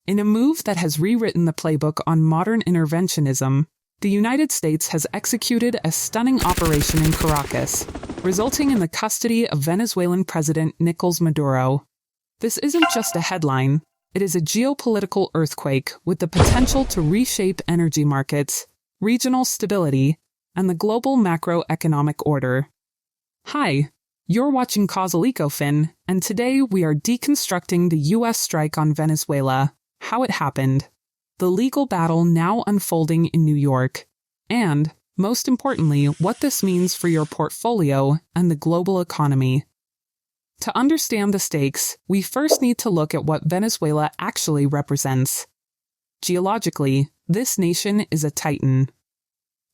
In a move that has rewritten the playbook on modern interventionism, the United States has executed a stunning operation in Caracas, resulting in the custody of Venezuelan President Nicolás Maduro. This isn't just a headline, it is a geopolitical earthquake with the potential to reshape energy markets, regional stability, and the global macroeconomic order. Hi, you're watching Causal EcoFin, and today we are deconstructing the U.S. strike on Venezuela, how it happened, the legal battle now unfolding in New York, and, most importantly, what this means for your portfolio and the global economy. To understand the stakes, we first need to look at what Venezuela actually represents. Geologically, this nation is a titan.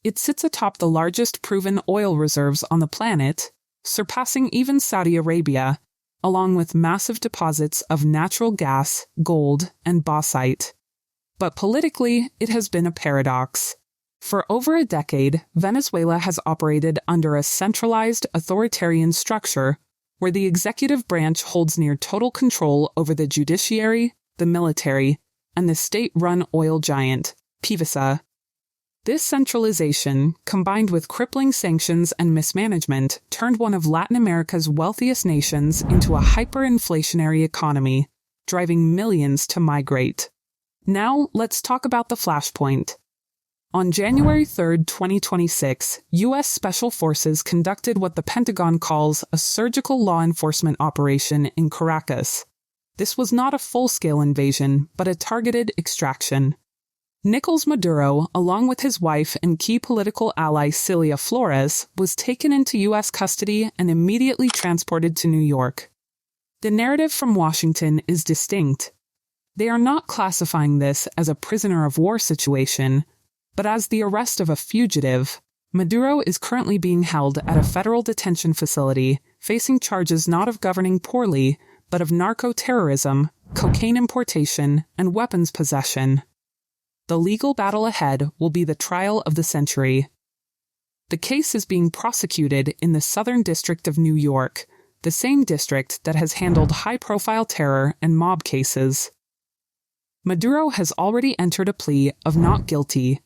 It sits atop the largest proven oil reserves on the planet, surpassing even Saudi Arabia, along with massive deposits of natural gas, gold, and bauxite. But politically, it has been a paradox. For over a decade, Venezuela has operated under a centralized authoritarian structure where the executive branch holds near total control over the judiciary, the military, and the state-run oil giant, PDVSA. This centralization, combined with crippling sanctions and mismanagement, turned one of Latin America's wealthiest nations into a hyperinflationary economy, driving millions to migrate. Now, let's talk about the flashpoint. On January 3, 2026, U.S. Special Forces conducted what the Pentagon calls a surgical law enforcement operation in Caracas. This was not a full-scale invasion, but a targeted extraction. Nicolás Maduro, along with his wife and key political ally Celia Flores, was taken into U.S. custody and immediately transported to New York. The narrative from Washington is distinct. They are not classifying this as a prisoner of war situation, but as the arrest of a fugitive. Maduro is currently being held at a federal detention facility, facing charges not of governing poorly, but of narco-terrorism, cocaine importation, and weapons possession. The legal battle ahead will be the trial of the century. The case is being prosecuted in the Southern District of New York, the same district that has handled high-profile terror and mob cases. Maduro has already entered a plea of not guilty.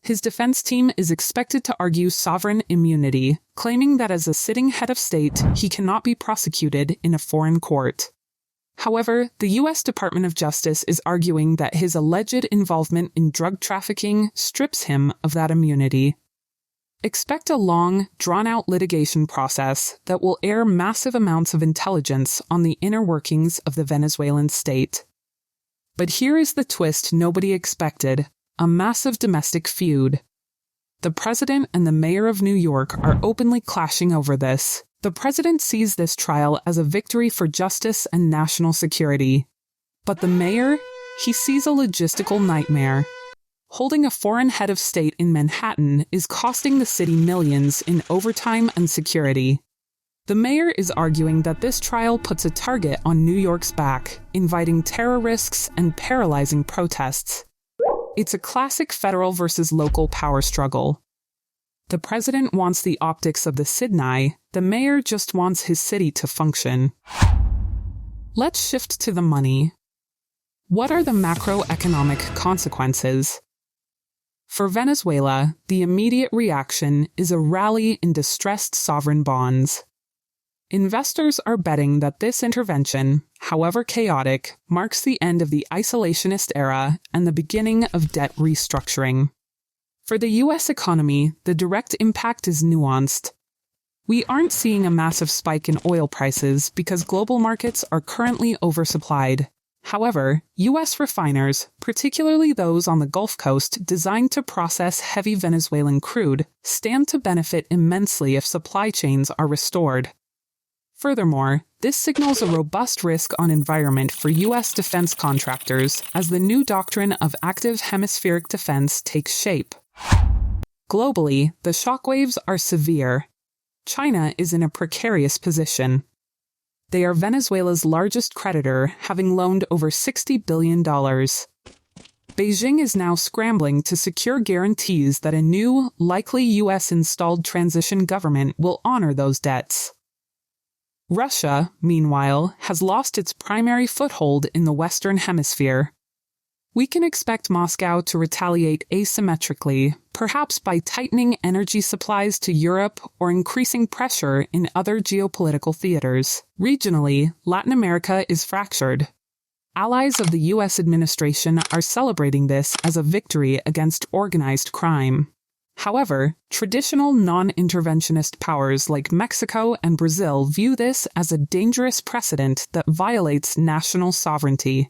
His defense team is expected to argue sovereign immunity, claiming that as a sitting head of state, he cannot be prosecuted in a foreign court. However, the U.S. Department of Justice is arguing that his alleged involvement in drug trafficking strips him of that immunity. Expect a long, drawn-out litigation process that will air massive amounts of intelligence on the inner workings of the Venezuelan state. But here is the twist nobody expected, a massive domestic feud. The president and the mayor of New York are openly clashing over this. The president sees this trial as a victory for justice and national security. But the mayor, he sees a logistical nightmare. Holding a foreign head of state in Manhattan is costing the city millions in overtime and security. The mayor is arguing that this trial puts a target on New York's back, inviting terror risks and paralyzing protests. It's a classic federal versus local power struggle. The president wants the optics of the Sydney, the mayor just wants his city to function. Let's shift to the money. What are the macroeconomic consequences? For Venezuela, the immediate reaction is a rally in distressed sovereign bonds. Investors are betting that this intervention, however chaotic, marks the end of the isolationist era and the beginning of debt restructuring. For the U.S. economy, the direct impact is nuanced. We aren't seeing a massive spike in oil prices because global markets are currently oversupplied. However, U.S. refiners, particularly those on the Gulf Coast designed to process heavy Venezuelan crude, stand to benefit immensely if supply chains are restored. Furthermore, this signals a robust risk-on environment for U.S. defense contractors as the new doctrine of active hemispheric defense takes shape. Globally, the shockwaves are severe. China is in a precarious position. They are Venezuela's largest creditor, having loaned over $60 billion. Beijing is now scrambling to secure guarantees that a new, likely U.S.-installed transition government will honor those debts. Russia, meanwhile, has lost its primary foothold in the Western Hemisphere. We can expect Moscow to retaliate asymmetrically, perhaps by tightening energy supplies to Europe or increasing pressure in other geopolitical theaters. Regionally, Latin America is fractured. Allies of the U.S. administration are celebrating this as a victory against organized crime. However, traditional non-interventionist powers like Mexico and Brazil view this as a dangerous precedent that violates national sovereignty.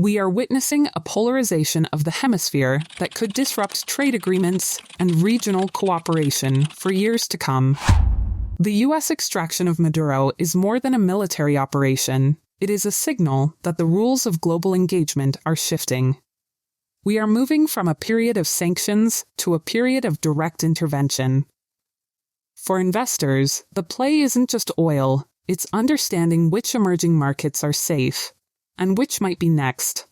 We are witnessing a polarization of the hemisphere that could disrupt trade agreements and regional cooperation for years to come. The U.S. extraction of Maduro is more than a military operation. It is a signal that the rules of global engagement are shifting. We are moving from a period of sanctions to a period of direct intervention. For investors, the play isn't just oil, it's understanding which emerging markets are safe and which might be next.